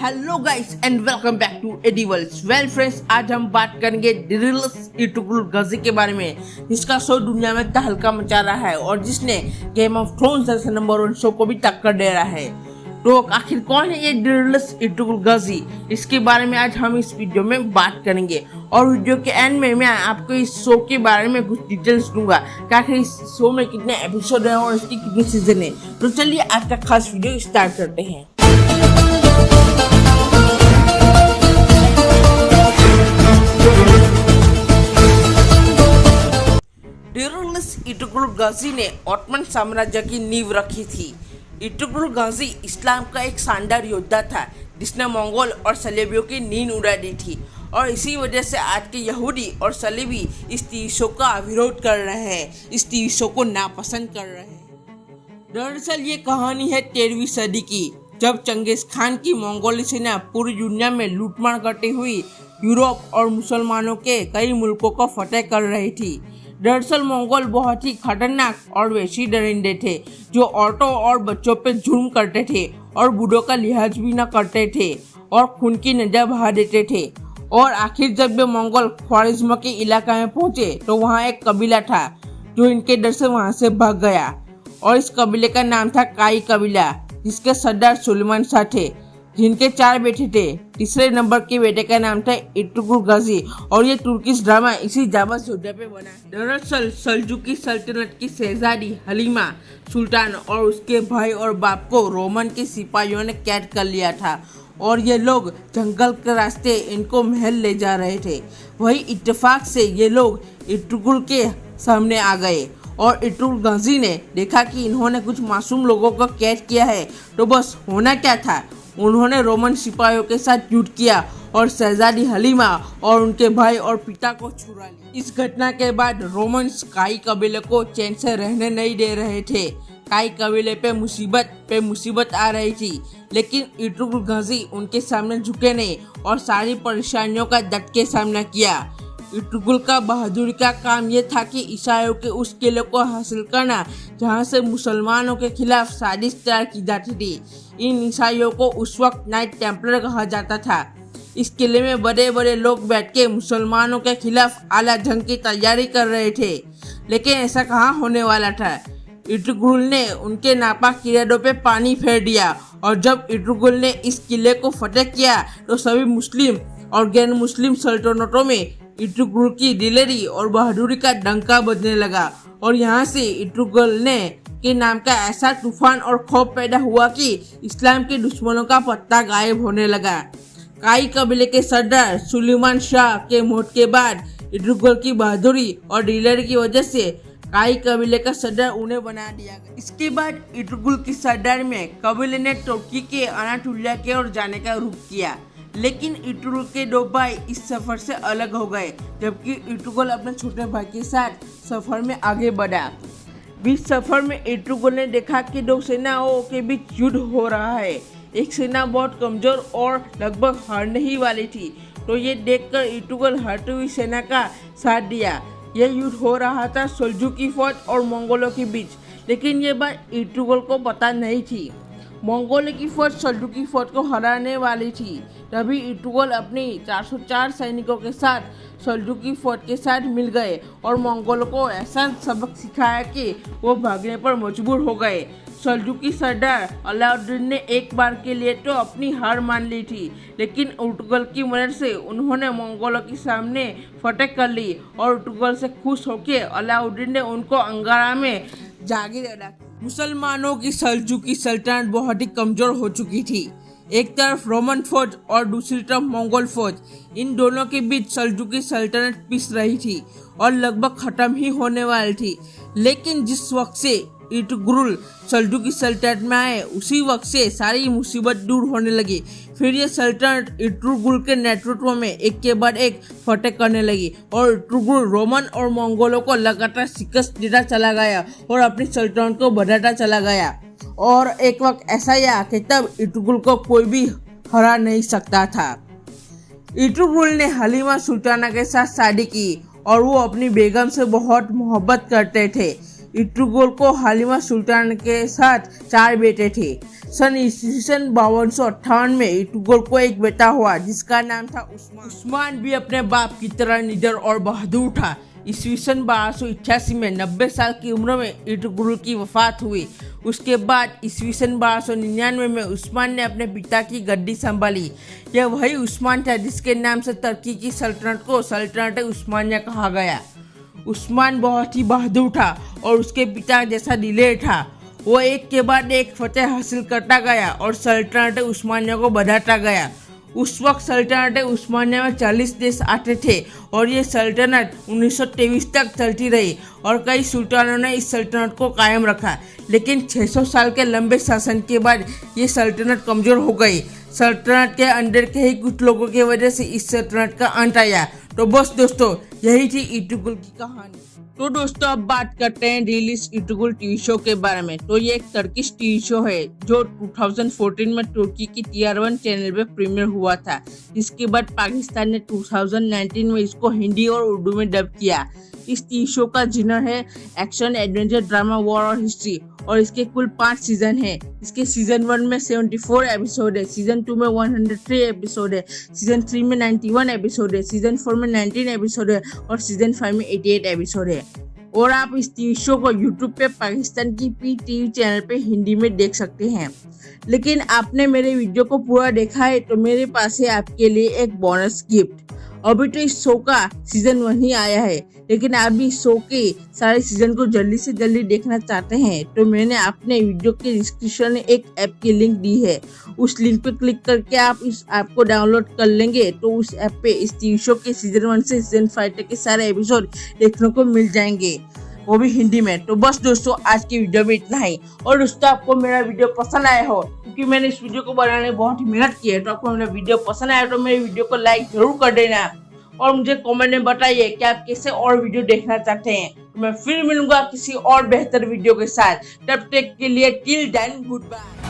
Hello guys and welcome back to एडिवल्स। Well friends, आज हम बात करेंगे डिरिलस इर्तुगरुल गाजी के बारे में, जिसका शो दुनिया में तहलका मचा रहा है और जिसने गेम ऑफ थ्रोन्स जैसे नंबर 1 शो को भी टक्कर दे रहा है। तो आखिर कौन है ये डिरिलस इर्तुगरुल गाजी, इसके बारे में आज हम इस वीडियो में बात करेंगे। और वीडियो के एंड में मैं आपको इस शो के बारे में कुछ डिटेल्स दूंगा कि आखिर इस शो में कितने एपिसोड हैं और इसकी कितनी सीजन है। तो चलिए आज का खास वीडियो स्टार्ट करते हैं। डिरिलस इर्तुगरुल गाजी ने ऑटोमन साम्राज्य की नींव रखी थी। इर्तुगरुल गाजी इस्लाम का एक शानदार योद्धा था जिसने मंगोल और सलेबियों की नींद उड़ा दी थी, और इसी वजह से आज के यहूदी और सलेबी इस टीवी शो का विरोध कर रहे हैं, इस टीवी शो को नापसंद कर रहे हैं। दरअसल ये कहानी है 13वीं सदी की, जब चंगेज खान की मंगोली सेना पूरी दुनिया में लूटमार करती हुई यूरोप और मुसलमानों के कई मुल्कों को फतेह कर रही थी। दरअसल मंगोल बहुत ही खतरनाक और वैसी दरिंदे थे जो औरतों और बच्चों पे जुर्म करते थे और बूढ़ों का लिहाज भी न करते थे और खून की नदियां बहा देते थे। और आखिर जब वे मंगोल ख्वारिज्म के इलाका में पहुंचे तो वहां एक कबीला था जो इनके डर से वहां से भाग गया, और इस कबीले का नाम था काई कबीला, जिसके सरदार सुलेमान शाह थे, जिनके 4 बेटे थे। तीसरे नंबर के बेटे का नाम था इर्तुगरुल गाजी, और ये तुर्किश ड्रामा इसी जाबाज योद्धा पे बना। दरअसल सल्जुकी सल्तनत की शहजादी हलीमा सुल्तान और उसके भाई और बाप को रोमन के सिपाहियों ने कैद कर लिया था, और ये लोग जंगल के रास्ते इनको महल ले जा रहे थे। वही इत्तेफाक से ये लोग इर्तुगरुल के सामने आ गए, और इर्तुगरुल गाजी ने देखा कि इन्होंने कुछ मासूम लोगों को कैद किया है। तो बस होना क्या था, उन्होंने रोमन सिपाहियों के साथ युद्ध किया और शहजादी हलीमा और उनके भाई और पिता को छुड़ा लिया। इस घटना के बाद रोमन्स काई कबीले को चैन से रहने नहीं दे रहे थे। काई कबीले पे मुसीबत आ रही थी, लेकिन इर्तुगरुल गाजी उनके सामने झुके नहीं और सारी परेशानियों का डट के सामना किया। इर्तुगरुल का बहादुरी का काम यह था कि ईसाइयों के उस किले को हासिल करना जहां से मुसलमानों के खिलाफ साजिश तैयार की जाती थी। इन ईसाइयों को उस वक्त नाइट टेम्पलर कहा जाता था। इस किले में बड़े बड़े लोग बैठ के मुसलमानों के खिलाफ आला जंग की तैयारी कर रहे थे, लेकिन ऐसा कहाँ होने वाला था। इर्तुगरुल ने उनके नापाक इरादों पे पानी फेर दिया, और जब इर्तुगरुल ने इस किले को फतेह किया तो सभी मुस्लिम और गैर मुस्लिम सल्तनतों में इर्तुगरुल की दिलेरी और बहादुरी का डंका बजने लगा, और यहाँ से इर्तुगरुल ने के नाम का ऐसा तूफान और खौफ पैदा हुआ कि इस्लाम के दुश्मनों का पत्ता गायब होने लगा। काई कबीले के सरदार सुलेमान शाह के मौत के बाद इर्तुगरुल की बहादुरी और दिलेरी की वजह से काई कबीले का सरदार उन्हें बना दिया गया। इसके बाद इर्तुगरुल की सरदार में कबीले ने तुर्की के अनातोलिया की ओर जाने का रुख किया, लेकिन इर्तुगरुल के 2 भाई इस सफर से अलग हो गए, जबकि इर्तुगरुल अपने छोटे भाई के साथ सफर में आगे बढ़ा। बीच सफर में इर्तुगरुल ने देखा कि 2 सेनाओं के बीच युद्ध हो रहा है। एक सेना बहुत कमजोर और लगभग हारने ही वाली थी, तो ये देखकर इर्तुगरुल हारती हुई सेना का साथ दिया। यह युद्ध हो रहा था सल्जुकी फौज और मंगोलों के बीच, लेकिन ये बात इर्तुगरुल को पता नहीं थी। मंगोलों की फौज सल्जुकी फौज को हराने वाली थी। तभी इर्तुगरुल अपनी 404 सैनिकों के साथ सल्जुकी फौज के साथ मिल गए और मंगोलों को ऐसा सबक सिखाया कि वो भागने पर मजबूर हो गए। सल्जुकी सरदार अलाउद्दीन ने एक बार के लिए तो अपनी हार मान ली थी, लेकिन इर्तुगरुल की मदद से उन्होंने मंगोलों के सामने फतेह कर ली, और इर्तुगरुल से खुश होकर अलाउद्दीन ने उनको अंकारा में जागीर अदा की। मुसलमानों की सल्जुकी सल्तनत बहुत ही कमजोर हो चुकी थी। एक तरफ रोमन फौज और दूसरी तरफ मंगोल फौज, इन दोनों के बीच सल्जुकी सल्तनत पिस रही थी और लगभग खत्म ही होने वाली थी। लेकिन जिस वक्त से इर्तुगरुल सल्जुकी सल्तनत में आए, उसी वक्त से सारी मुसीबत दूर होने लगी। फिर ये सल्तनत इर्तुगरुल के नेतृत्व में एक के बाद एक फतेह करने लगी, और इर्तुगरुल रोमन और मंगोलों को लगातार शिकस्त देता चला गया और अपनी सल्तनत को बढ़ाता चला गया। और एक वक्त ऐसा आया कि तब इर्तुगरुल को कोई भी हरा नहीं सकता था। इर्तुगरुल ने हलीमा सुल्ताना के साथ शादी की, और वो अपनी बेगम से बहुत मोहब्बत करते थे। इर्तुगरुल को हलीमा सुल्तान के साथ 4 बेटे थे। सन ईस्वीसन 5258 में इटुगुल को एक बेटा हुआ जिसका नाम था उस्मान। उस्मान भी अपने बाप की तरह निडर और बहादुर था। ईस्वीसन 1288 में 90 साल की उम्र में इटुगुल की वफात हुई। उसके बाद ईस्वीसन 1299 में उस्मान ने अपने पिता की गद्दी संभाली। यह वही उस्मान था जिसके नाम से तुर्की की सल्तनत को सल्तनत उस्मानिया कहा गया। उस्मान बहुत ही बहादुर था और उसके पिता जैसा दिलेर था। वो एक के बाद एक फतेह हासिल करता गया और सल्तनत उस्मानिया को बढ़ाता गया। उस वक्त सल्तनत उस्मानिया में 40 देश आते थे और ये सल्तनत 1923 तक चलती रही और कई सुल्तानों ने इस सल्तनत को कायम रखा। लेकिन 600 साल के लंबे शासन के बाद ये सल्तनत कमज़ोर हो गई। सल्तनत के अंदर के ही कुछ लोगों की वजह से इस सल्तनत का अंत आया। तो बस दोस्तों, यही थी इटुगुल की कहानी। तो दोस्तों, अब बात करते हैं रिलीज इटुगुल टीवी शो के बारे में। तो ये एक टर्किश टीवी शो है जो 2014 में तुर्की की TR1 चैनल पे प्रीमियर हुआ था। इसके बाद पाकिस्तान ने 2019 में इसको हिंदी और उर्दू में डब किया। इस टीवी शो का जिनर है एक्शन, एडवेंचर, ड्रामा, वॉर और हिस्ट्री और इसके कुल 5 सीजन हैं। इसके सीजन 1 में 74 एपिसोड है, सीजन 2 में 103 एपिसोड है, सीजन 3 में 91 एपिसोड है, सीजन 4 में 19 एपिसोड है और सीजन 5 में 88 एपिसोड है। और आप इस टीवी शो को यूट्यूब पे पाकिस्तान की PTV चैनल पे हिंदी में देख सकते हैं। लेकिन आपने मेरे वीडियो को पूरा देखा है तो मेरे पास है आपके लिए एक बोनस गिफ्ट। अभी तो इस शो का सीजन 1 ही आया है, लेकिन आप भी शो के सारे सीजन को जल्दी से जल्दी देखना चाहते हैं तो मैंने अपने वीडियो के डिस्क्रिप्शन में एक ऐप की लिंक दी है। उस लिंक पे क्लिक करके आप इस ऐप को डाउनलोड कर लेंगे तो उस ऐप पे इस टीवी शो के सीजन 1 से सीजन 5 तक के सारे एपिसोड देखने को मिल जाएंगे, वो भी हिंदी में। तो बस दोस्तों, आज की वीडियो में इतना ही। और दोस्तों, आपको मेरा वीडियो पसंद आया हो, क्योंकि मैंने इस वीडियो को बनाने में बहुत ही मेहनत की है, तो आपको मेरा वीडियो पसंद आया तो मेरे वीडियो को लाइक जरूर कर देना और मुझे कमेंट में बताइए कि आप कैसे और वीडियो देखना चाहते हैं। तो मैं फिर मिलूंगा किसी और बेहतर वीडियो के साथ। तब तक के लिए टिल देन गुड बाय।